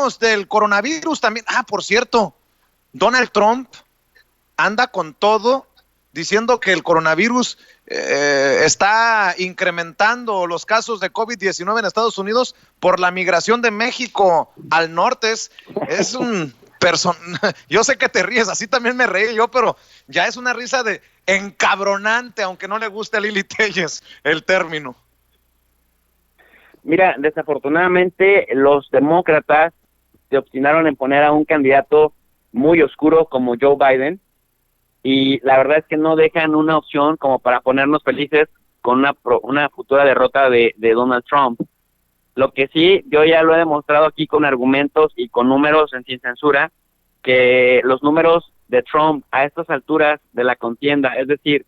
hablemos del coronavirus también. Por cierto, Donald Trump anda con todo diciendo que el coronavirus está incrementando los casos de COVID-19 en Estados Unidos por la migración de México al norte. Es un yo sé que te ríes, así también me reí yo, pero ya es una risa de encabronante, aunque no le guste a Lili Telles el término. Mira, desafortunadamente los demócratas se obstinaron en poner a un candidato muy oscuro como Joe Biden, y la verdad es que no dejan una opción como para ponernos felices con una futura derrota de Donald Trump. Lo que sí, yo ya lo he demostrado aquí con argumentos y con números sin censura, que los números de Trump a estas alturas de la contienda, es decir,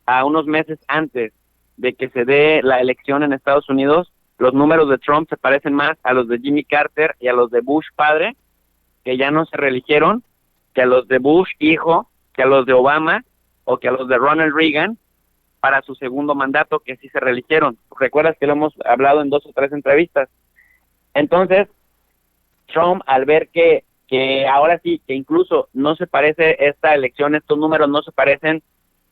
a unos meses antes de que se dé la elección en Estados Unidos, los números de Trump se parecen más a los de Jimmy Carter y a los de Bush padre, que ya no se reeligieron, que a los de Bush hijo, que a los de Obama o que a los de Ronald Reagan para su segundo mandato, que sí se reeligieron. Recuerdas que lo hemos hablado en 2 o 3 entrevistas. Entonces, Trump, al ver que ahora sí, que incluso no se parece esta elección, estos números no se parecen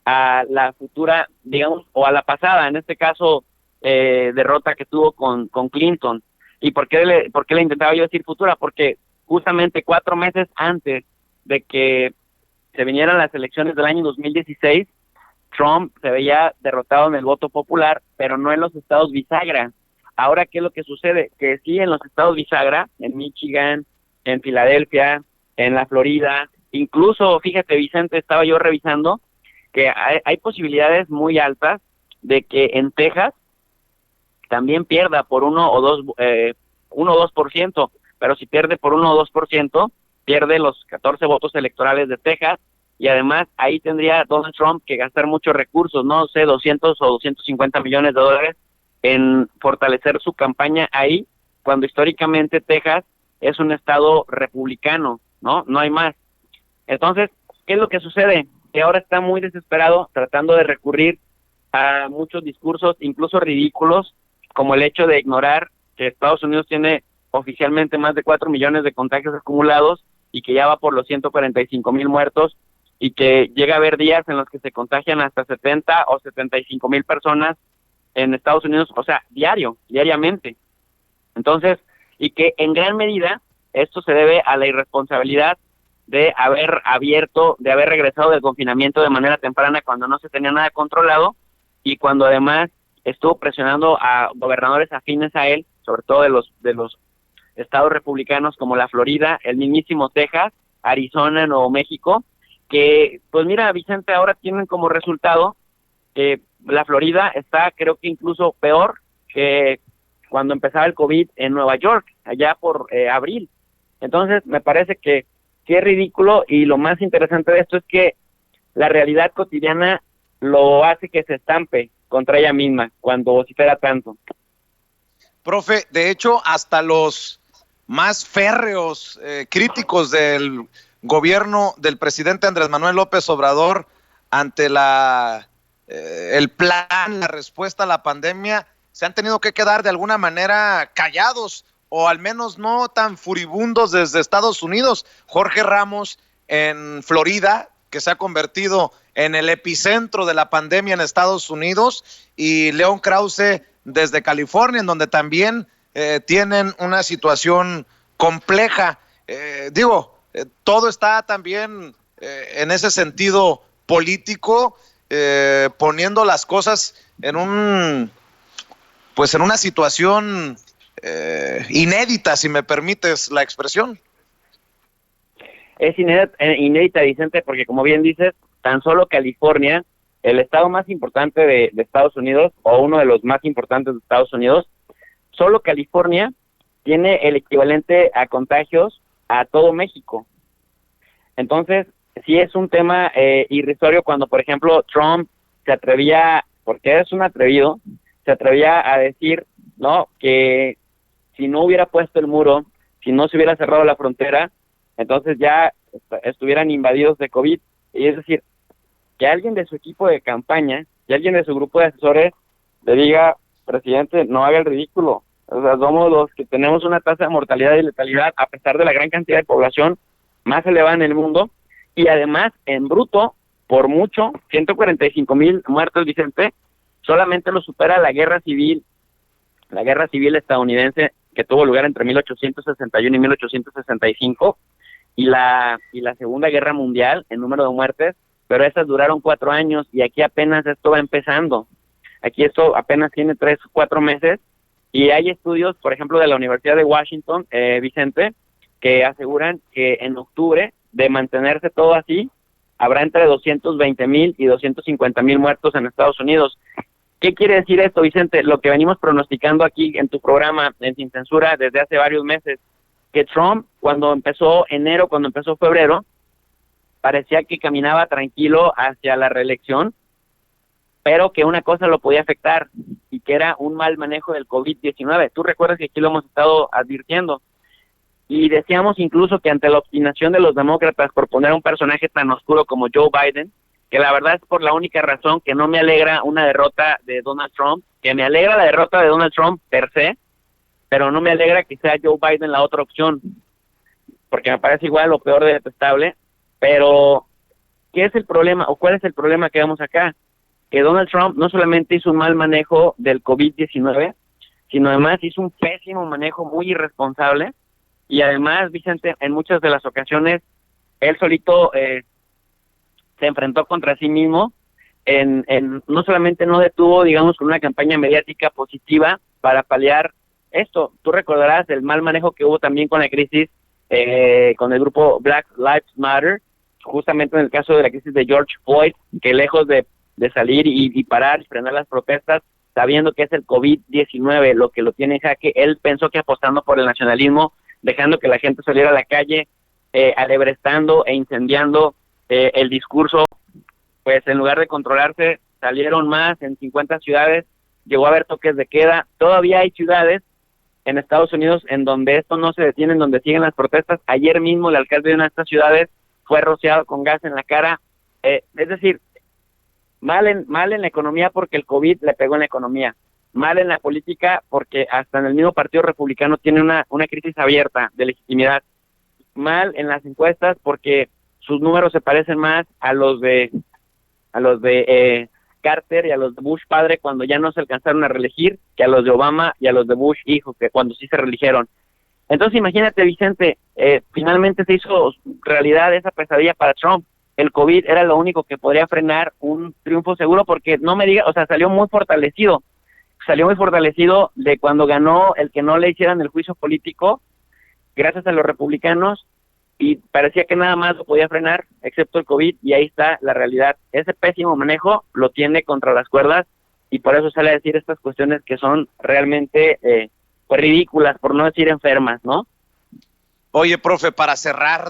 a la futura, digamos, o a la pasada, en este caso, derrota que tuvo con Clinton. ¿Y por qué le intentaba yo decir futura? Porque justamente 4 meses antes de que se vinieran las elecciones del año 2016, Trump se veía derrotado en el voto popular, pero no en los estados bisagra. Ahora, ¿qué es lo que sucede? Que sí, en los estados bisagra, en Michigan, en Filadelfia, en la Florida, incluso, fíjate, Vicente, estaba yo revisando que hay posibilidades muy altas de que en Texas también pierda por 1 o 2%, pero si pierde por 1 o 2%, pierde los 14 votos electorales de Texas, y además ahí tendría Donald Trump que gastar muchos recursos, no sé, 200 o 250 millones de dólares en fortalecer su campaña ahí, cuando históricamente Texas es un estado republicano, ¿no? No hay más. Entonces, ¿qué es lo que sucede? Que ahora está muy desesperado tratando de recurrir a muchos discursos, incluso ridículos, como el hecho de ignorar que Estados Unidos tiene oficialmente más de 4 millones de contagios acumulados y que ya va por los 145,000 muertos, y que llega a haber días en los que se contagian hasta 70 o 75,000 personas en Estados Unidos, o sea, diariamente. Entonces, y que en gran medida esto se debe a la irresponsabilidad de haber regresado del confinamiento de manera temprana cuando no se tenía nada controlado, y cuando además estuvo presionando a gobernadores afines a él, sobre todo de los estados republicanos como la Florida, el mismísimo Texas, Arizona, Nuevo México, que, pues mira, Vicente, ahora tienen como resultado que la Florida está, creo que incluso peor que cuando empezaba el COVID en Nueva York, allá por abril. Entonces, me parece que es ridículo, y lo más interesante de esto es que la realidad cotidiana lo hace que se estampe contra ella misma cuando vocifera tanto. Profe, de hecho, hasta los más férreos críticos del gobierno del presidente Andrés Manuel López Obrador ante el plan, la respuesta a la pandemia, se han tenido que quedar de alguna manera callados, o al menos no tan furibundos desde Estados Unidos. Jorge Ramos en Florida, que se ha convertido en el epicentro de la pandemia en Estados Unidos, y León Krause desde California, en donde también tienen una situación compleja. Todo está también en ese sentido político, poniendo las cosas en una situación inédita, si me permites la expresión. Es inédita, Vicente, porque como bien dices, tan solo California, el estado más importante de Estados Unidos, o uno de los más importantes de Estados Unidos, solo California tiene el equivalente a contagios a todo México. Entonces, sí es un tema irrisorio cuando, por ejemplo, Trump se atrevía, porque es un atrevido, se atrevía a decir, ¿no?, que si no hubiera puesto el muro, si no se hubiera cerrado la frontera, entonces ya estuvieran invadidos de COVID. Y es decir, que alguien de su equipo de campaña y alguien de su grupo de asesores le diga, presidente, no haga el ridículo, O sea, somos los que tenemos una tasa de mortalidad y letalidad, a pesar de la gran cantidad de población más elevada en el mundo, y además, en bruto, por mucho, 145,000 muertos, Vicente, solamente lo supera la guerra civil estadounidense que tuvo lugar entre 1861 y 1865, y la Segunda Guerra Mundial en número de muertes, pero esas duraron 4 años, y aquí apenas esto va empezando. Aquí esto apenas tiene 3 o 4 meses, y hay estudios, por ejemplo, de la Universidad de Washington, Vicente, que aseguran que en octubre, de mantenerse todo así, habrá entre 220,000 y 250,000 muertos en Estados Unidos. ¿Qué quiere decir esto, Vicente? Lo que venimos pronosticando aquí en tu programa, en Sin Censura, desde hace varios meses, que Trump, cuando empezó enero, cuando empezó febrero, parecía que caminaba tranquilo hacia la reelección, pero que una cosa lo podía afectar, y que era un mal manejo del COVID-19. Tú recuerdas que aquí lo hemos estado advirtiendo, y decíamos incluso que ante la obstinación de los demócratas por poner a un personaje tan oscuro como Joe Biden, que la verdad es por la única razón que no me alegra una derrota de Donald Trump, que me alegra la derrota de Donald Trump per se, pero no me alegra que sea Joe Biden la otra opción, porque me parece igual lo peor de detestable. Pero, ¿qué es el problema, o cuál es el problema que vemos acá? Que Donald Trump no solamente hizo un mal manejo del COVID-19, sino además hizo un pésimo manejo muy irresponsable, y además, Vicente, en muchas de las ocasiones, él solito se enfrentó contra sí mismo, no solamente no detuvo, digamos, con una campaña mediática positiva para paliar esto. Tú recordarás el mal manejo que hubo también con la crisis, con el grupo Black Lives Matter, justamente en el caso de la crisis de George Floyd, que lejos de salir y parar y frenar las protestas, sabiendo que es el COVID-19 lo que lo tiene en jaque, él pensó que apostando por el nacionalismo, dejando que la gente saliera a la calle, alebrestando e incendiando el discurso, pues en lugar de controlarse, salieron más en 50 ciudades, llegó a haber toques de queda. Todavía hay ciudades en Estados Unidos en donde esto no se detiene, en donde siguen las protestas. Ayer mismo el alcalde de una de estas ciudades fue rociado con gas en la cara. Es decir, mal en la economía porque el COVID le pegó en la economía, mal en la política porque hasta en el mismo Partido Republicano tiene una crisis abierta de legitimidad, mal en las encuestas porque sus números se parecen más a los de Carter y a los de Bush padre cuando ya no se alcanzaron a reelegir, que a los de Obama y a los de Bush hijo, que cuando sí se reeligieron. Entonces imagínate, Vicente, finalmente se hizo realidad esa pesadilla para Trump. El COVID era lo único que podría frenar un triunfo seguro, porque no me diga, o sea, salió muy fortalecido de cuando ganó el que no le hicieran el juicio político, gracias a los republicanos, y parecía que nada más lo podía frenar, excepto el COVID, y ahí está la realidad. Ese pésimo manejo lo tiene contra las cuerdas, y por eso sale a decir estas cuestiones que son realmente pues ridículas, por no decir enfermas, ¿no? Oye, profe, para cerrar